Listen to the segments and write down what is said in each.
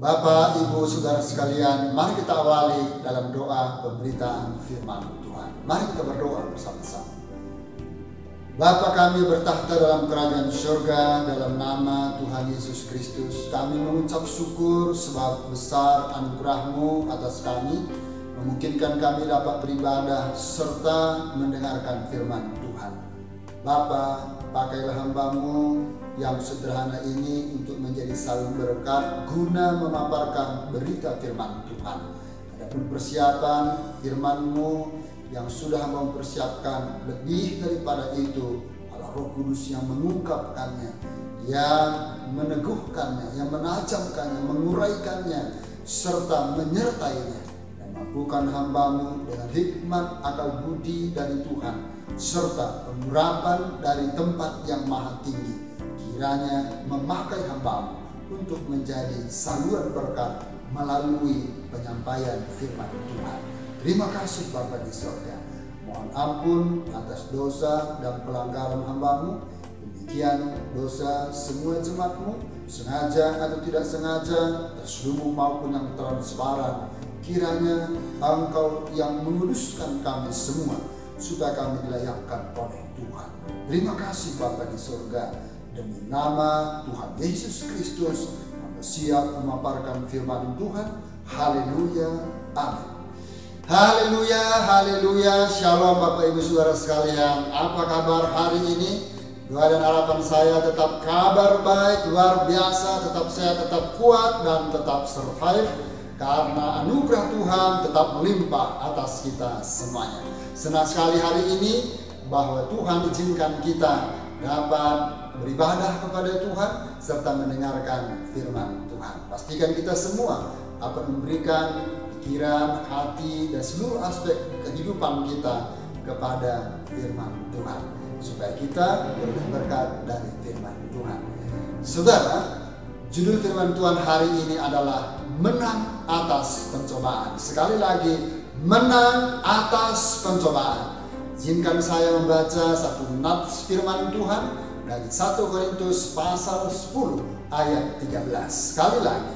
Bapak, Ibu, Saudara sekalian, mari kita awali dalam doa pemberitaan firman Tuhan. Mari kita berdoa bersama-sama. Bapa kami bertahta dalam kerajaan surga, dalam nama Tuhan Yesus Kristus, kami mengucap syukur sebab besar anugerah-Mu atas kami, memungkinkan kami dapat beribadah serta mendengarkan firman Tuhan. Bapa, pakailah hamba-Mu yang sederhana ini untuk menjadi salur berkat guna memaparkan berita firman Tuhan. Adapun persiapan firman-Mu yang sudah mempersiapkan, lebih daripada itu Allah Roh Kudus yang mengungkapkannya, yang meneguhkannya, yang menajamkannya, menguraikannya, serta menyertainya, dan mampukan hamba-Mu dengan hikmat akal budi dari Tuhan, serta pengurapan dari tempat yang maha tinggi, kiranya memakai hamba-Mu untuk menjadi saluran berkat melalui penyampaian firman Tuhan. Terima kasih Bapa di surga. Mohon ampun atas dosa dan pelanggaran hamba-Mu. Demikian dosa semua jemaat-Mu, sengaja atau tidak sengaja, terselubung maupun yang transparan. Kiranya Engkau yang menguduskan kami semua, supaya kami dilayakkan oleh Tuhan. Terima kasih Bapa di surga. Demi nama Tuhan Yesus Kristus, kami siap memaparkan firman Tuhan. Haleluya, amin. Haleluya, haleluya. Shalom Bapak Ibu Saudara sekalian. Apa kabar hari ini? Doa dan harapan saya tetap kabar baik, luar biasa, tetap sehat, tetap kuat, dan tetap survive. Karena anugerah Tuhan tetap melimpah atas kita semuanya. Senang sekali hari ini bahwa Tuhan izinkan kita dapat beribadah kepada Tuhan serta mendengarkan firman Tuhan. Pastikan kita semua akan memberikan pikiran, hati, dan seluruh aspek kehidupan kita kepada firman Tuhan, supaya kita beroleh berkat dari firman Tuhan. Saudara, judul firman Tuhan hari ini adalah menang atas pencobaan. Sekali lagi, menang atas pencobaan. Izinkan saya membaca satu nats firman Tuhan dari 1 Korintus pasal 10 ayat 13. Sekali lagi,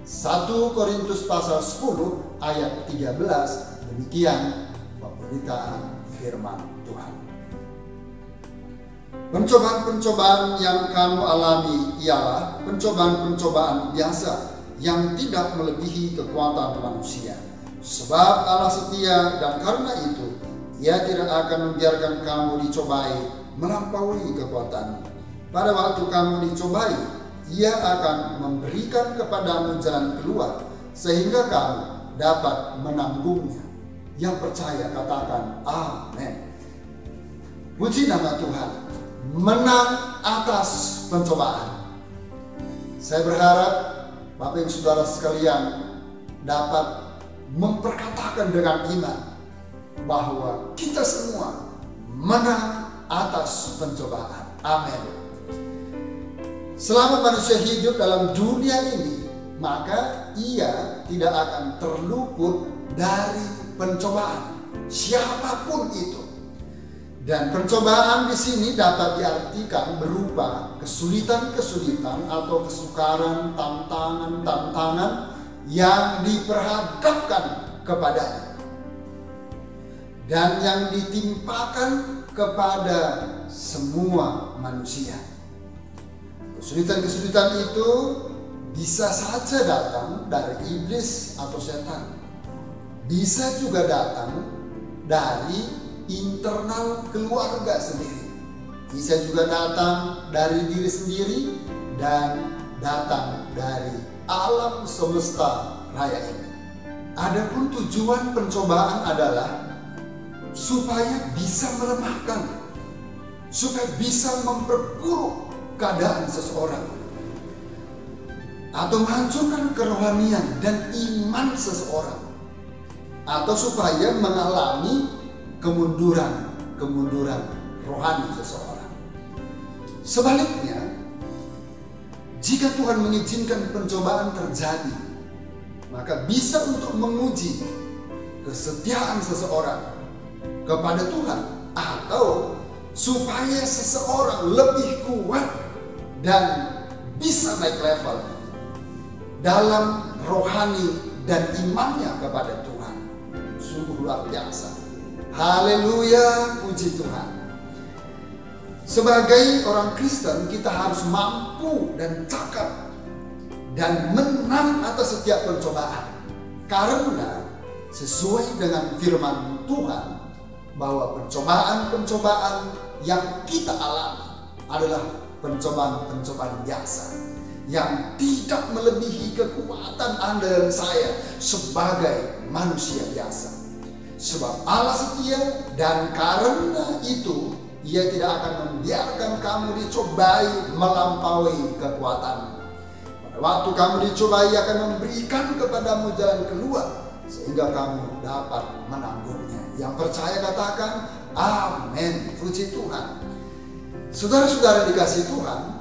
1 Korintus pasal 10 ayat 13, demikian pemberitaan firman Tuhan. Pencobaan-pencobaan yang kamu alami ialah pencobaan-pencobaan biasa yang tidak melebihi kekuatan manusia. Sebab Allah setia, dan karena itu Ia tidak akan membiarkan kamu dicobai melampaui kekuatanmu. Pada waktu kamu dicobai, Ia akan memberikan kepadamu jalan keluar sehingga kamu dapat menanggungnya. Yang percaya katakan amin. Puji nama Tuhan. Menang atas pencobaan. Saya berharap Bapak Ibu Saudara sekalian dapat memperkatakan dengan iman bahwa kita semua menang atas pencobaan. Amin. Selama manusia hidup dalam dunia ini, maka ia tidak akan terluput dari pencobaan, siapapun itu. Dan pencobaan di sini dapat diartikan berupa kesulitan-kesulitan atau kesukaran, tantangan-tantangan yang diperhadapkan kepadanya dan yang ditimpakan kepada semua manusia. Kesulitan-kesulitan itu bisa saja datang dari iblis atau setan. Bisa juga datang dari internal keluarga sendiri. Bisa juga datang dari diri sendiri dan datang dari alam semesta raya ini. Adapun tujuan pencobaan adalah supaya bisa melemahkan, supaya bisa memperburuk keadaan seseorang, atau menghancurkan kerohanian dan iman seseorang, atau supaya mengalami kemunduran rohani seseorang. Sebaliknya, jika Tuhan mengizinkan pencobaan terjadi, maka bisa untuk menguji kesetiaan seseorang kepada Tuhan, atau supaya seseorang lebih kuat dan bisa naik level. dalam rohani dan imannya kepada Tuhan. Sungguh luar biasa. Haleluya, puji Tuhan. Sebagai orang Kristen, kita harus mampu dan cakap dan menang atas setiap pencobaan. Karena sesuai dengan firman Tuhan bahwa pencobaan-pencobaan yang kita alami adalah pencobaan-pencobaan biasa yang tidak melebihi kekuatan Anda dan saya sebagai manusia biasa. Sebab Allah setia, dan karena itu Ia tidak akan membiarkan kamu dicobai melampaui kekuatanmu. Pada waktu kamu dicobai, Ia akan memberikan kepadamu jalan keluar sehingga kamu dapat menanggungnya. Yang percaya katakan amin. Puji Tuhan. Saudara-saudara dikasih Tuhan,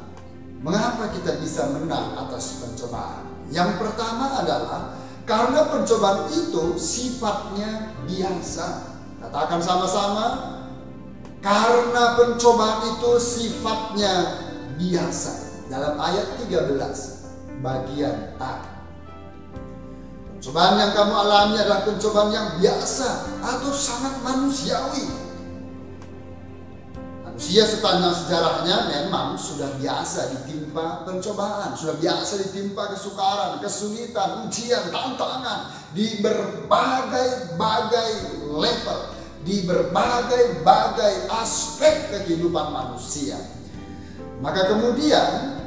mengapa kita bisa menang atas pencobaan? Yang pertama adalah karena pencobaan itu sifatnya biasa. Katakan sama-sama, karena pencobaan itu sifatnya biasa. Dalam ayat 13 bagian A. Pencobaan yang kamu alami adalah pencobaan yang biasa atau sangat manusiawi. Manusia sepanjang sejarahnya memang sudah biasa ditimpa pencobaan, sudah biasa ditimpa kesukaran, kesulitan, ujian, tantangan di berbagai-bagai level, di berbagai-bagai aspek kehidupan manusia. Maka kemudian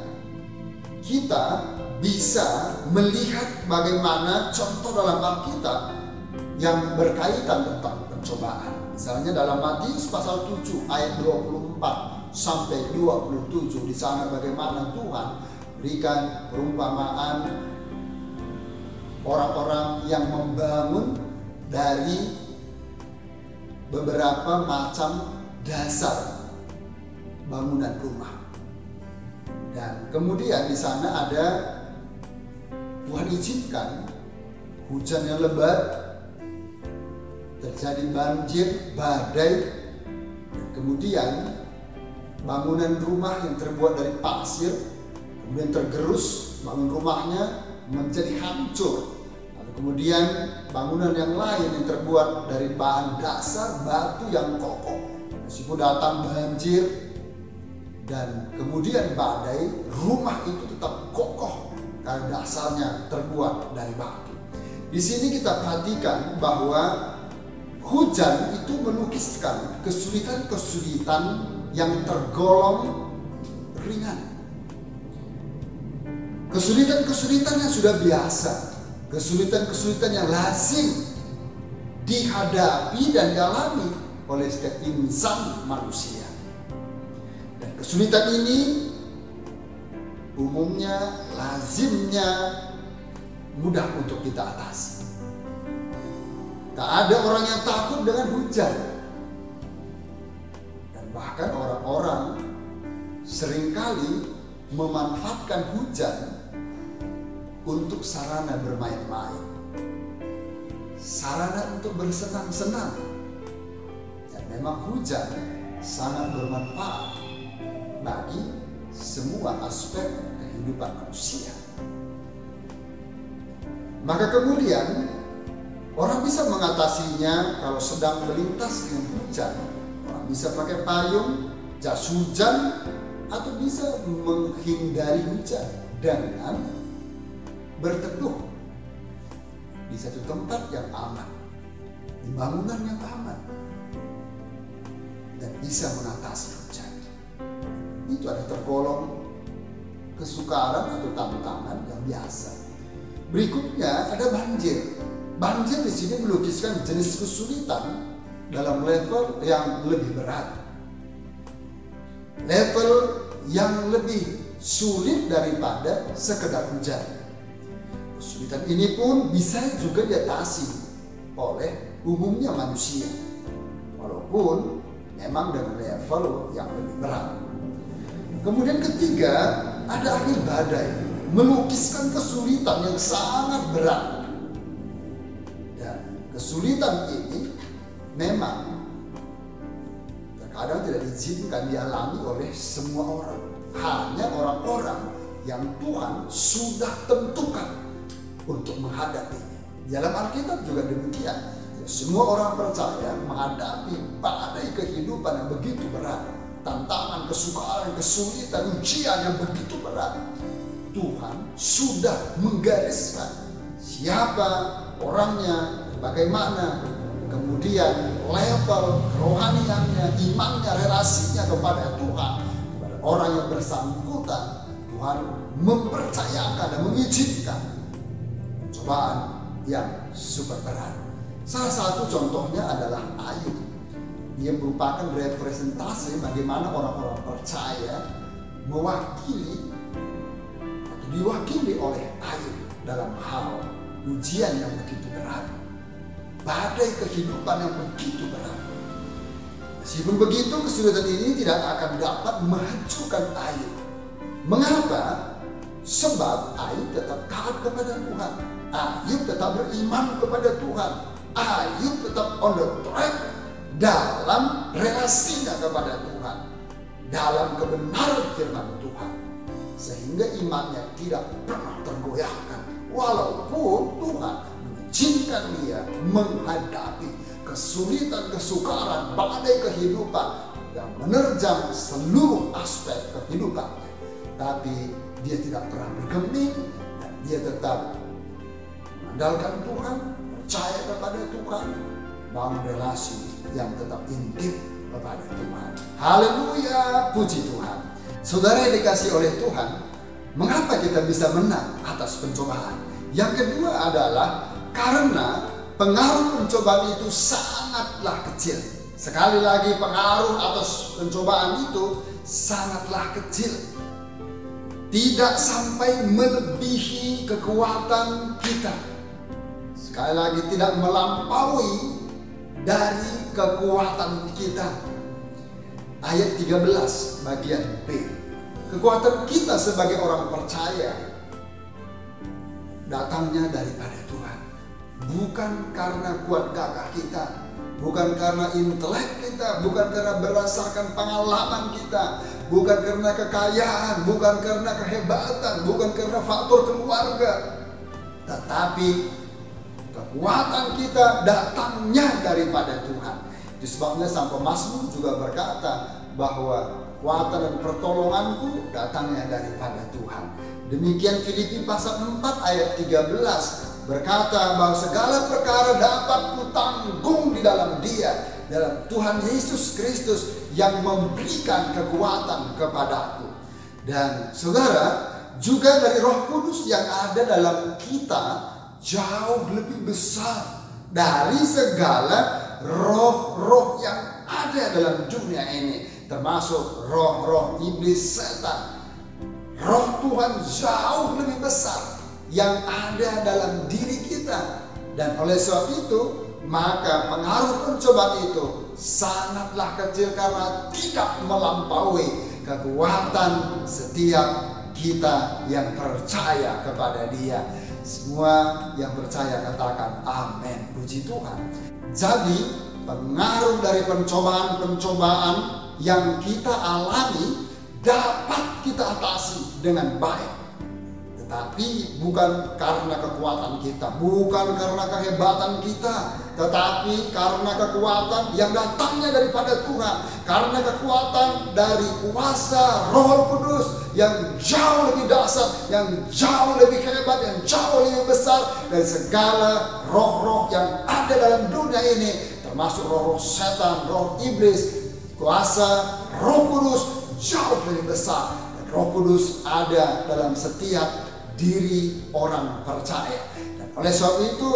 kita bisa melihat bagaimana contoh dalam Alkitab yang berkaitan tentang pencobaan. Misalnya dalam Matius pasal 7 ayat 24 sampai 27, di sana bagaimana Tuhan berikan perumpamaan orang-orang yang membangun dari beberapa macam dasar bangunan rumah. Dan kemudian di sana ada Tuhan izinkan hujan yang lebat, terjadi banjir, badai, dan kemudian bangunan rumah yang terbuat dari pasir kemudian tergerus, bangun rumahnya menjadi hancur. Lalu kemudian bangunan yang lain yang terbuat dari bahan dasar batu yang kokoh, meskipun datang banjir dan kemudian badai, rumah itu tetap kokoh karena dasarnya terbuat dari batu. Di sini kita perhatikan bahwa hujan itu melukiskan kesulitan-kesulitan yang tergolong ringan. Kesulitan-kesulitan yang sudah biasa, kesulitan-kesulitan yang lazim dihadapi dan dialami oleh setiap insan manusia. Dan kesulitan ini umumnya, lazimnya mudah untuk kita atasi. Tak ada orang yang takut dengan hujan. Dan bahkan orang-orang seringkali memanfaatkan hujan untuk sarana bermain-main, sarana untuk bersenang-senang. Dan memang hujan sangat bermanfaat bagi semua aspek kehidupan manusia. Maka kemudian orang bisa mengatasinya kalau sedang melintas dengan hujan. Orang bisa pakai payung, jas hujan, atau bisa menghindari hujan dengan berteduh di satu tempat yang aman, di bangunan yang aman, dan bisa mengatasi hujan. Itu ada tergolong kesukaran atau tantangan yang biasa. Berikutnya ada banjir. Banjir di sini melukiskan jenis kesulitan dalam level yang lebih berat, level yang lebih sulit daripada sekedar hujan. Kesulitan ini pun bisa juga diatasi oleh umumnya manusia, walaupun memang dengan level yang lebih berat. Kemudian ketiga, ada angin badai, melukiskan kesulitan yang sangat berat. Kesulitan ini memang terkadang tidak diizinkan dialami oleh semua orang. Hanya orang-orang yang Tuhan sudah tentukan untuk menghadapinya. Dalam Alkitab juga demikian. Semua orang percaya menghadapi badai kehidupan yang begitu berat, tantangan, kesukaran, kesulitan, ujian yang begitu berat. Tuhan sudah menggariskan siapa orangnya, bagaimana, kemudian level kerohaniannya, imannya, relasinya kepada Tuhan, kepada orang yang bersangkutan. Tuhan mempercayakan dan mengizinkan cobaan yang super berat. Salah satu contohnya adalah Ayub. Dia merupakan representasi bagaimana orang-orang percaya mewakili atau diwakili oleh Ayub dalam hal ujian yang begitu berat, badai kehidupan yang begitu berat. Meskipun begitu, kesulitan ini tidak akan dapat menghancurkan Ayub. Mengapa? Sebab Ayub tetap taat kepada Tuhan. Ayub tetap beriman kepada Tuhan. Ayub tetap on the track dalam relasinya kepada Tuhan, dalam kebenaran firman Tuhan, sehingga imannya tidak pernah tergoyahkan walaupun Tuhan mengizinkan dia menghadapi kesulitan, kesukaran, badai kehidupan yang menerjang seluruh aspek kehidupannya. Tapi dia tidak pernah bergeming dan dia tetap mengandalkan Tuhan, percaya kepada Tuhan, bangun relasi yang tetap intim kepada Tuhan. Haleluya, puji Tuhan. Saudara yang dikasih oleh Tuhan, mengapa kita bisa menang atas pencobaan? Yang kedua adalah karena pengaruh pencobaan itu sangatlah kecil. Sekali lagi, pengaruh atas pencobaan itu sangatlah kecil. Tidak sampai melebihi kekuatan kita. Sekali lagi, tidak melampaui dari kekuatan kita. Ayat 13 bagian B. Kekuatan kita sebagai orang percaya datangnya daripada Tuhan. Bukan karena kuat gagah kita, bukan karena intelek kita, bukan karena berdasarkan pengalaman kita, bukan karena kekayaan, bukan karena kehebatan, bukan karena faktor keluarga. Tetapi kekuatan kita datangnya daripada Tuhan. Itu sebabnya sang pemazmur juga berkata bahwa kekuatan dan pertolonganku datangnya daripada Tuhan. Demikian Filipi pasal 4 ayat 13 berkata bahwa segala perkara dapat kutanggung di dalam Dia, dalam Tuhan Yesus Kristus yang memberikan kekuatan kepadaku. Dan saudara, juga dari Roh Kudus yang ada dalam kita jauh lebih besar dari segala roh-roh yang ada dalam dunia ini, termasuk roh-roh iblis, setan. Roh Tuhan jauh lebih besar yang ada dalam diri kita, dan oleh sebab itu maka pengaruh pencobaan itu sangatlah kecil karena tidak melampaui kekuatan setiap kita yang percaya kepada Dia. Semua yang percaya katakan amin, puji Tuhan. Jadi pengaruh dari pencobaan-pencobaan yang kita alami dapat kita atasi dengan baik. Tetapi bukan karena kekuatan kita, bukan karena kehebatan kita, tetapi karena kekuatan yang datangnya daripada Tuhan, karena kekuatan dari kuasa Roh Kudus yang jauh lebih dahsyat, yang jauh lebih hebat, yang jauh lebih besar dari segala roh-roh yang ada dalam dunia ini, termasuk roh-roh setan, roh iblis. Kuasa Roh Kudus jauh lebih besar, dan Roh Kudus ada dalam setiap diri orang percaya, dan oleh sebab itu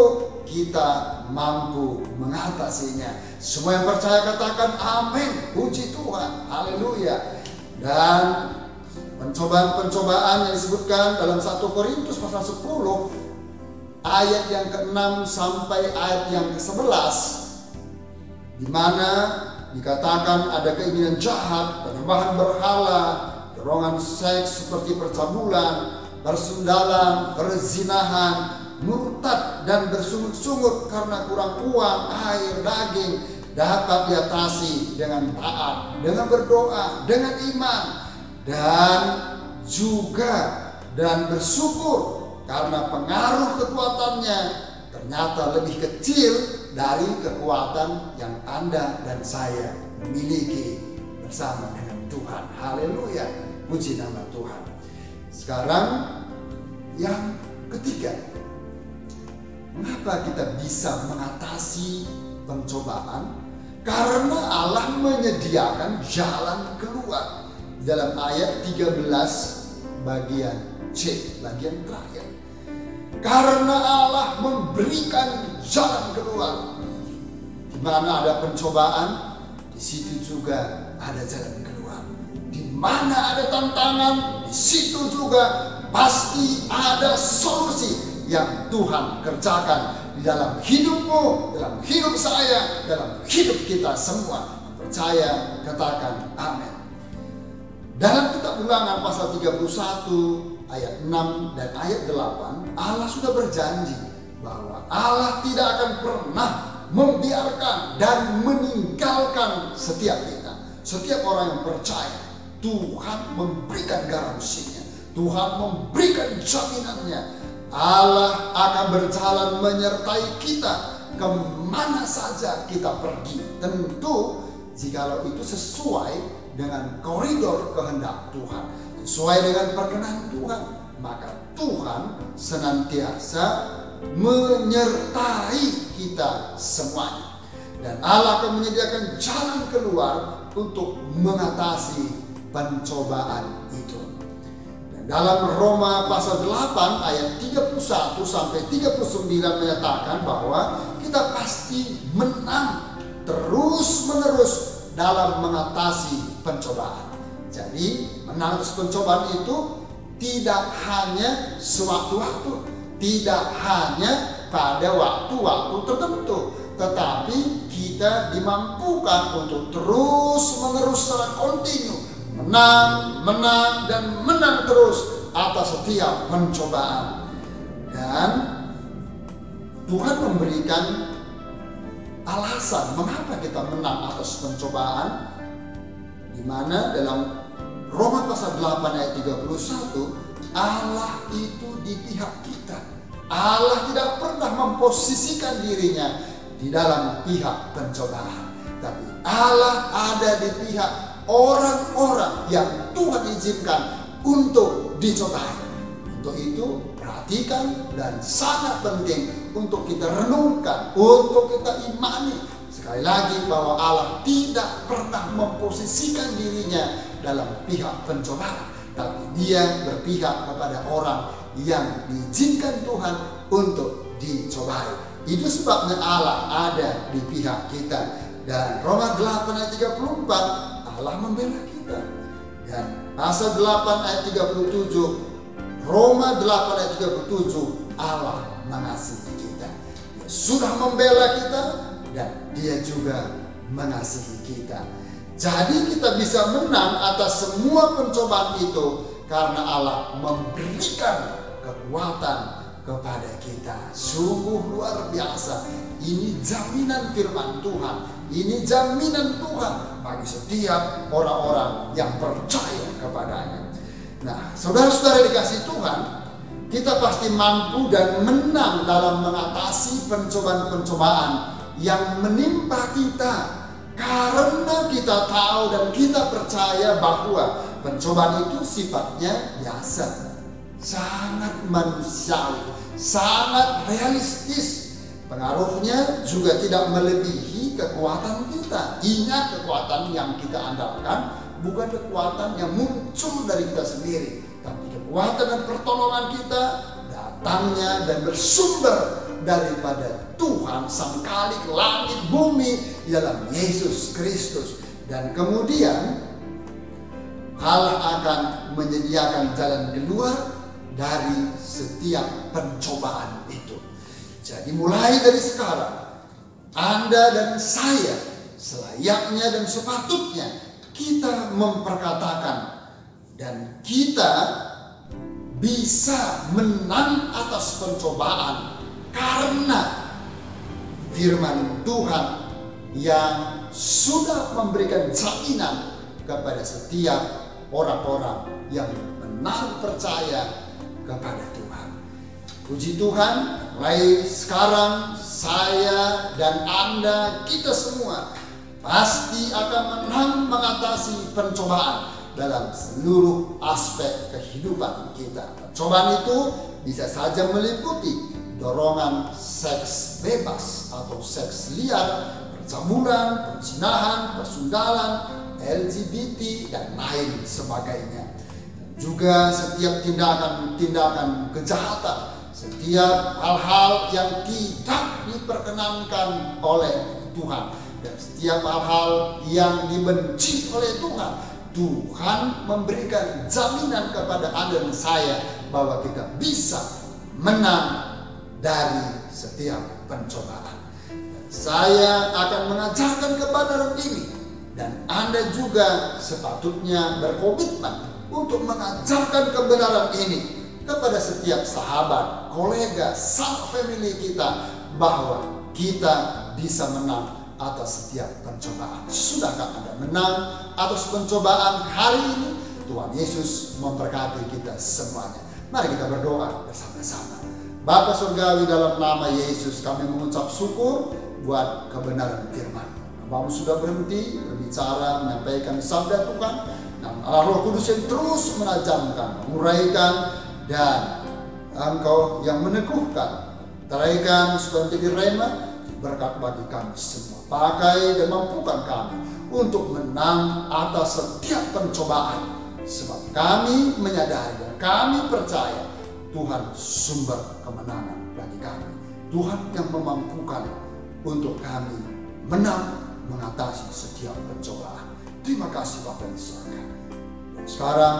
kita mampu mengatasinya. Semua yang percaya katakan amin, puji Tuhan, haleluya. Dan pencobaan-pencobaan yang disebutkan dalam 1 Korintus pasal 10 ayat yang ke-6 sampai ayat yang ke-11, di mana dikatakan ada keinginan jahat, penyembahan berhala, dorongan seks seperti percabulan, persundalan, perzinahan, murtad dan bersungut-sungut karena kurang uang, air, daging, dapat diatasi dengan taat, dengan berdoa, dengan iman, dan juga dan bersyukur. karena pengaruh kekuatannya ternyata lebih kecil dari kekuatan yang Anda dan saya miliki bersama dengan Tuhan. Haleluya, puji nama Tuhan. Sekarang yang ketiga, mengapa kita bisa mengatasi pencobaan? Karena Allah menyediakan jalan keluar. Dalam ayat 13 bagian C, bagian terakhir. Karena Allah memberikan jalan keluar. Di mana ada pencobaan, di situ juga ada jalan keluar. Di mana ada tantangan, di situ juga pasti ada solusi yang Tuhan kerjakan di dalam hidupmu, dalam hidup saya, dalam hidup kita semua. Percaya, katakan amin. Dalam kitab Ulangan pasal 31 ayat 6 dan ayat 8, Allah sudah berjanji bahwa Allah tidak akan pernah membiarkan dan meninggalkan setiap kita. Setiap orang yang percaya, Tuhan memberikan garansinya, Tuhan memberikan jaminannya. Allah akan berjalan menyertai kita kemana saja kita pergi. Tentu jikalau itu sesuai dengan koridor kehendak Tuhan, sesuai dengan perkenan Tuhan, maka Tuhan senantiasa menyertai kita semuanya. Dan Allah akan menyediakan jalan keluar untuk mengatasi pencobaan itu. Dan dalam Roma pasal 8 ayat 31 sampai 39 menyatakan bahwa kita pasti menang terus-menerus dalam mengatasi pencobaan. Jadi menang atas pencobaan itu tidak hanya sewaktu-waktu, tidak hanya pada waktu-waktu tertentu, tetapi kita dimampukan untuk terus-menerus secara kontinu menang dan menang terus atas setiap pencobaan. Dan Tuhan memberikan alasan mengapa kita menang atas pencobaan, di mana dalam Roma pasal 8 ayat 31, Allah itu di pihak kita. Allah tidak pernah memposisikan dirinya di dalam pihak pencobaan, tapi Allah ada di pihak orang-orang yang Tuhan izinkan untuk dicobai. Untuk itu perhatikan dan sangat penting untuk kita renungkan, untuk kita imani sekali lagi bahwa Allah tidak pernah memposisikan dirinya dalam pihak pencobaan, tapi Dia berpihak kepada orang yang diizinkan Tuhan untuk dicobai. Itu sebabnya Allah ada di pihak kita. Dan Roma 8 ayat 34, Allah membela kita. Dan pasal 8 ayat 37, Roma 8 ayat 37, Allah mengasihi kita. Dia sudah membela kita dan Dia juga mengasihi kita. Jadi kita bisa menang atas semua pencobaan itu karena Allah memberikan kekuatan kepada kita. Sungguh luar biasa. Ini jaminan firman Tuhan. Ini jaminan Tuhan bagi setiap orang-orang yang percaya kepadanya. Nah, saudara-saudara dikasih Tuhan, kita pasti mampu dan menang dalam mengatasi pencobaan-pencobaan yang menimpa kita, karena kita tahu dan kita percaya bahwa pencobaan itu sifatnya biasa, sangat manusiawi, sangat realistis. Pengaruhnya juga tidak melebihi kekuatan kita. Ingat, kekuatan yang kita andalkan bukan kekuatan yang muncul dari kita sendiri, tapi kekuatan dan pertolongan kita datangnya dan bersumber daripada Tuhan Sang Khalik langit bumi dalam Yesus Kristus. Dan kemudian Allah akan menyediakan jalan keluar dari setiap pencobaan itu. Jadi mulai dari sekarang, Anda dan saya selayaknya dan sepatutnya kita memperkatakan dan kita bisa menang atas pencobaan karena firman Tuhan yang sudah memberikan jaminan kepada setiap orang-orang yang benar percaya kepada Tuhan. Puji Tuhan, mulai sekarang saya dan Anda, kita semua pasti akan menang mengatasi pencobaan dalam seluruh aspek kehidupan kita. Pencobaan itu bisa saja meliputi dorongan seks bebas atau seks liar, percabulan, perzinahan, persundalan, LGBT, dan lain sebagainya. Juga setiap tindakan-tindakan kejahatan, setiap hal-hal yang tidak diperkenankan oleh Tuhan, dan setiap hal-hal yang dibenci oleh Tuhan. Tuhan memberikan jaminan kepada Anda dan saya bahwa kita bisa menang dari setiap pencobaan. Dan saya akan mengajarkan kebenaran ini, dan Anda juga sepatutnya berkomitmen untuk mengajarkan kebenaran ini kepada setiap sahabat, kolega, sanak family kita, bahwa kita bisa menang atas setiap pencobaan. Sudahkah Anda menang atas pencobaan hari ini? Tuhan Yesus memberkati kita semuanya. Mari kita berdoa bersama-sama. Bapa Surgawi, dalam nama Yesus kami mengucap syukur buat kebenaran firman. Hamba-Mu sudah berhenti berbicara, menyampaikan sabda Tuhan, dan Allah Roh Kudus yang terus menajamkan, menguraikan, dan Engkau yang meneguhkan, teraikan supaya menjadi rema berkat bagi kami semua. Pakai dan mampukan kami untuk menang atas setiap pencobaan, sebab kami menyadari dan kami percaya Tuhan sumber kemenangan bagi kami. Tuhan yang memampukan untuk kami menang mengatasi setiap pencobaan. Terima kasih Bapa di surga. Dan sekarang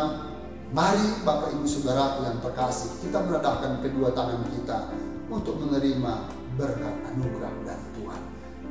mari Bapak Ibu Saudara yang terkasih, kita meledakkan kedua tangan kita untuk menerima berkat anugerah dari Tuhan.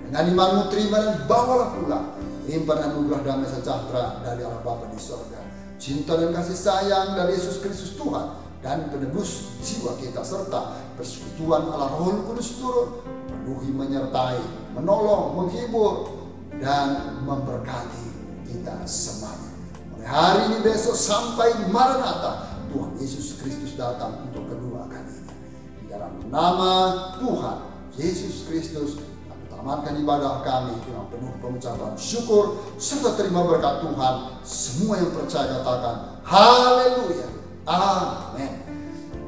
Dengan imanmu terima dan bawalah pulang limpahan anugerah damai sejahtera dari Allah Bapa di surga, cinta dan kasih sayang dari Yesus Kristus Tuhan dan penebus jiwa kita, serta persekutuan Allah Roh Kudus turun penuhi, menyertai, menolong, menghibur, dan memberkati kita semuanya. Mulai hari ini, besok, sampai di Maranatha, Tuhan Yesus Kristus datang untuk kedua kalinya. Di dalam nama Tuhan Yesus Kristus, kami tamatkan ibadah kami dengan penuh pengucapan syukur serta terima berkat Tuhan. Semua yang percaya katakan haleluya, amin.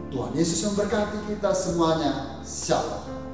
Tuhan Yesus memberkati kita semuanya. Shalom.